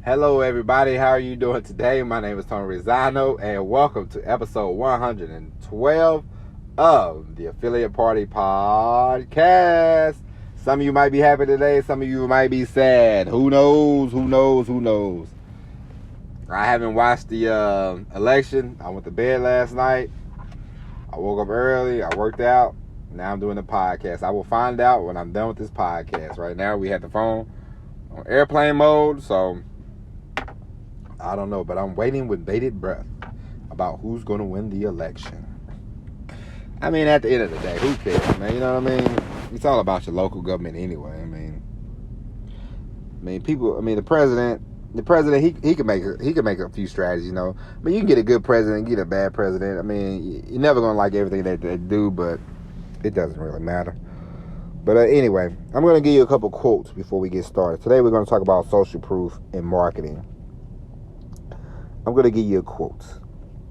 Hello, everybody. How are you doing today? My name is Tony Rizzano, and welcome to episode 112 of the Affiliate Party Podcast. Some of you might be happy today. Some of you might be sad. Who knows? I haven't watched the election. I went to bed last night. I woke up early. I worked out. Now I'm doing the podcast. I will find out when I'm done with this podcast. Right now, we have the phone on airplane mode, so I don't know, but I'm waiting with bated breath about who's going to win the election. I mean, at the end of the day, who cares, man? You know what I mean? It's all about your local government anyway. I mean, the president, he can make a few strategies, you know. I mean, you can get a good president, get a bad president. I mean, you're never going to like everything that they do, but it doesn't really matter. But anyway, I'm going to give you a couple quotes before we get started. Today, we're going to talk about social proof in marketing. I'm going to give you a quote.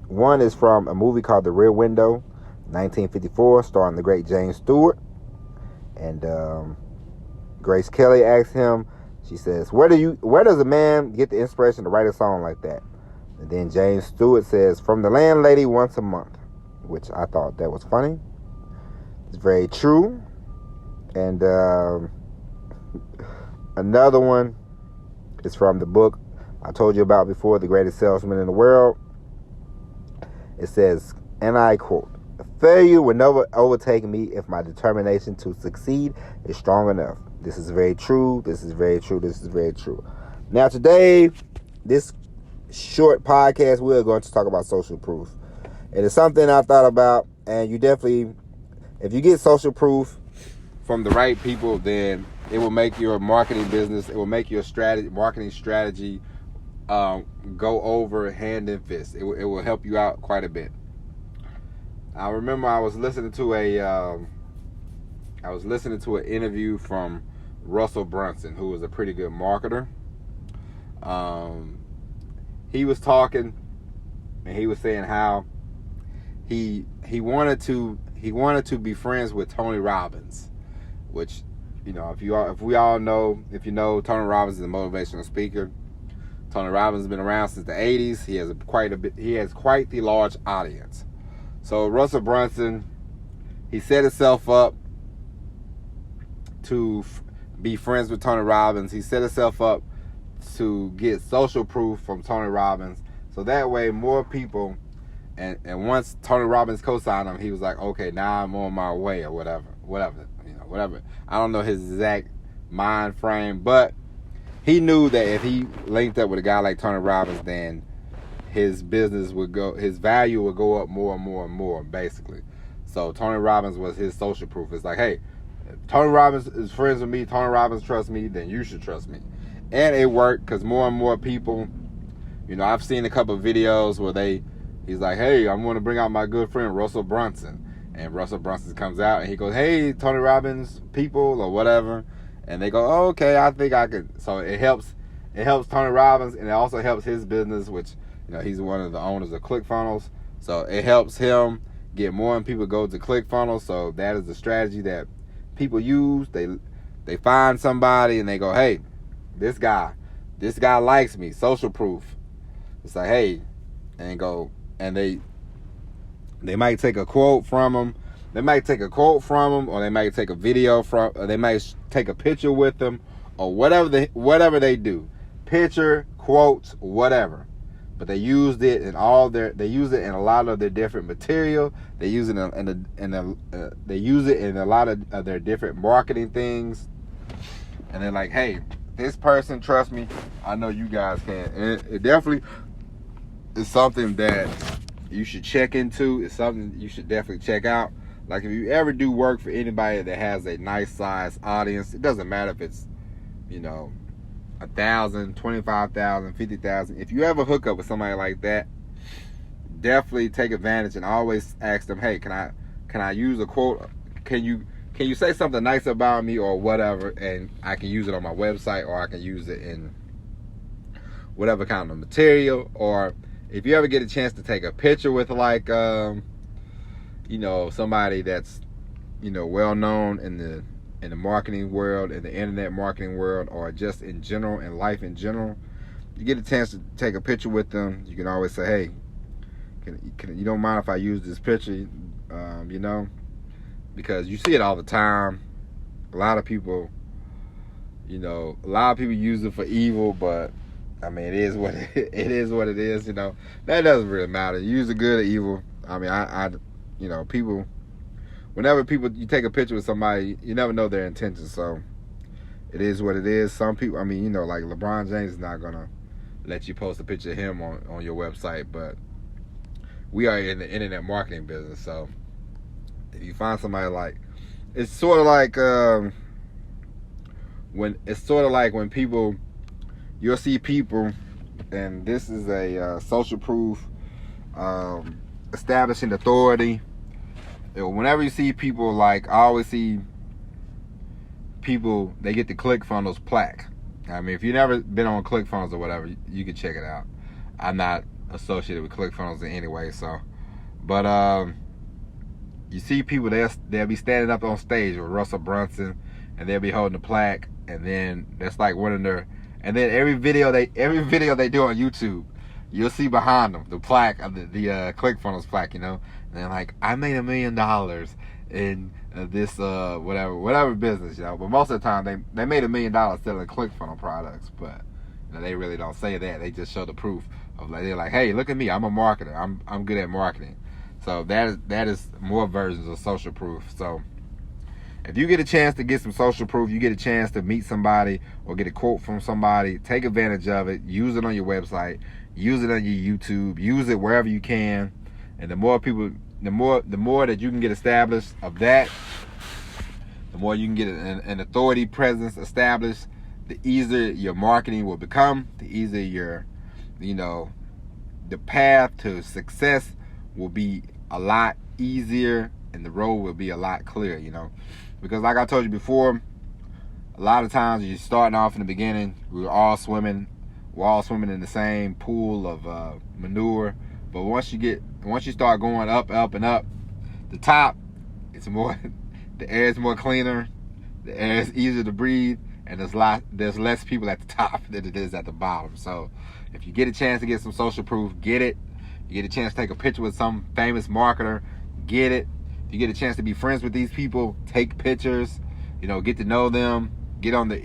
One is from a movie called The Rear Window, 1954, starring the great James Stewart. And Grace Kelly asked him, she says, where does a man get the inspiration to write a song like that? And then James Stewart says, from the landlady once a month, which I thought that was funny. It's very true. And another one is from the book I told you about before, The Greatest Salesman in the World. It says, and I quote, failure will never overtake me if my determination to succeed is strong enough. This is very true. This is very true. This is very true. Now today, this short podcast, we're going to talk about social proof. It is something I thought about, and you definitely, if you get social proof from the right people, then it will make your marketing business, it will make your marketing strategy go over hand in fist. It will help you out quite a bit. I remember I was listening to an interview from Russell Brunson, who was a pretty good marketer. He was talking, and he was saying how he wanted to be friends with Tony Robbins, which, you know, if you know, Tony Robbins is a motivational speaker. Tony Robbins has been around since the 80s. He has quite the large audience. So Russell Brunson, he set himself up to be friends with Tony Robbins. He set himself up to get social proof from Tony Robbins. So that way more people, and once Tony Robbins co-signed him, he was like, okay, now I'm on my way, or whatever. I don't know his exact mind frame, but he knew that if he linked up with a guy like Tony Robbins, then his value would go up more and more and more, basically. So Tony Robbins was his social proof. It's like, hey, if Tony Robbins is friends with me, Tony Robbins trusts me, then you should trust me. And it worked, because more and more people, you know, I've seen a couple of videos where he's like, hey, I'm going to bring out my good friend Russell Brunson. And Russell Brunson comes out and he goes, hey, Tony Robbins people, or whatever. And they go, oh, okay, I think I could. So it helps Tony Robbins, and it also helps his business, which, you know, he's one of the owners of ClickFunnels. So it helps him get more and people go to ClickFunnels. So that is the strategy that people use. They find somebody and they go, hey, this guy likes me, social proof. It's like, hey, and they might take a quote from him. They might take a quote from him, or they might take a video from, or they might take a picture with them, or whatever they do. Picture, quotes, whatever. But they used it in a lot of their different material. They use it they use it in a lot of their different marketing things. And they're like, hey, this person trusts me. I know you guys can. And it definitely is something that you should check into. It's something you should definitely check out. Like, if you ever do work for anybody that has a nice size audience, it doesn't matter if it's, you know, 1,000, 25,000, 50,000. If you ever hook up with somebody like that, definitely take advantage and always ask them, hey, can I use a quote? Can you say something nice about me or whatever, and I can use it on my website, or I can use it in whatever kind of material. Or if you ever get a chance to take a picture with, like, you know, somebody that's, you know, well known in the marketing world, in the internet marketing world, or just in general, in life in general, you get a chance to take a picture with them, you can always say, hey, you don't mind if I use this picture, you know, because you see it all the time. A lot of people use it for evil, but I mean, it is what it is, you know. That doesn't really matter. You use it good or evil. I mean, people, whenever you take a picture with somebody, you never know their intentions, so it is what it is. Some people, I mean, like LeBron James is not gonna let you post a picture of him on your website, but we are in the internet marketing business, so if you find somebody it's sort of like when people, you'll see people, and this is a social proof, establishing authority. Whenever you see people, I always see people, they get the ClickFunnels plaque. I mean, if you've never been on ClickFunnels or whatever, you can check it out. I'm not associated with ClickFunnels in any way, but you see people, they'll be standing up on stage with Russell Brunson, and they'll be holding a plaque, and then that's like one of their, and then every video they do on YouTube, you'll see behind them the plaque of the ClickFunnels plaque, you know, and they're like, I made $1 million in this whatever business, you know. But most of the time they made $1 million selling ClickFunnels products, but they really don't say that. They just show the proof of they're like, hey, look at me, I'm a marketer, I'm good at marketing. So that is more versions of social proof. So if you get a chance to get some social proof, you get a chance to meet somebody or get a quote from somebody, take advantage of it. Use it on your website, use it on your YouTube, use it wherever you can. And the more people, the more that you can get established of that, the more you can get an authority presence established, the easier your marketing will become, the easier the path to success will be a lot easier, and the road will be a lot clearer, because like I told you before, a lot of times you're starting off in the beginning, we're all swimming in the same pool of manure, but once you start going up and up, the top, the air is more cleaner, the air is easier to breathe, and there's less people at the top than it is at the bottom. So if you get a chance to get some social proof, get it. You get a chance to take a picture with some famous marketer, get it. If you get a chance to be friends with these people, take pictures, get to know them, get on the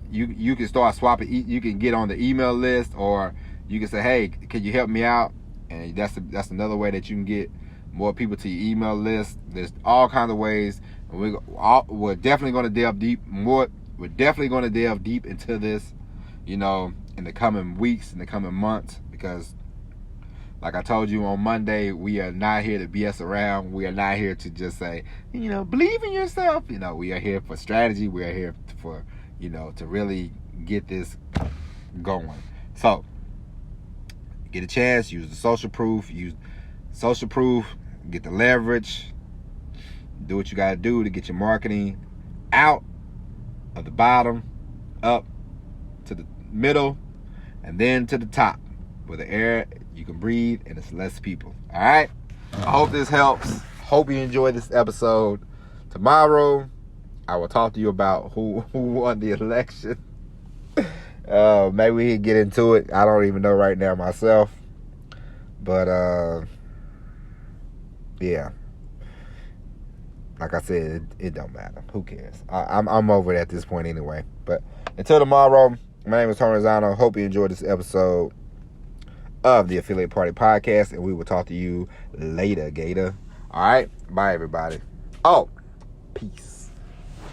you can start swapping, you can get on the email list, or you can say, hey, can you help me out? And that's another way that you can get more people to your email list. There's all kinds of ways. We're definitely going to delve deep more. We're definitely going to delve deep into this, in the coming weeks, in the coming months, because like I told you on Monday, we are not here to BS around. We are not here to just say, believe in yourself. We are here for strategy. We are here for, to really get this going. So, get a chance, use the social proof, get the leverage, do what you got to do to get your marketing out of the bottom, up to the middle, and then to the top, where the air you can breathe and it's less people. All right? I hope this helps. Hope you enjoyed this episode. Tomorrow, I will talk to you about who won the election. Maybe we can get into it. I don't even know right now myself. But, yeah. Like I said, it don't matter. Who cares? I'm over it at this point anyway. But until tomorrow, my name is Tony Zano. Hope you enjoyed this episode of the Affiliate Party Podcast, and we will talk to you later, Gator. All right? Bye, everybody. Oh, peace.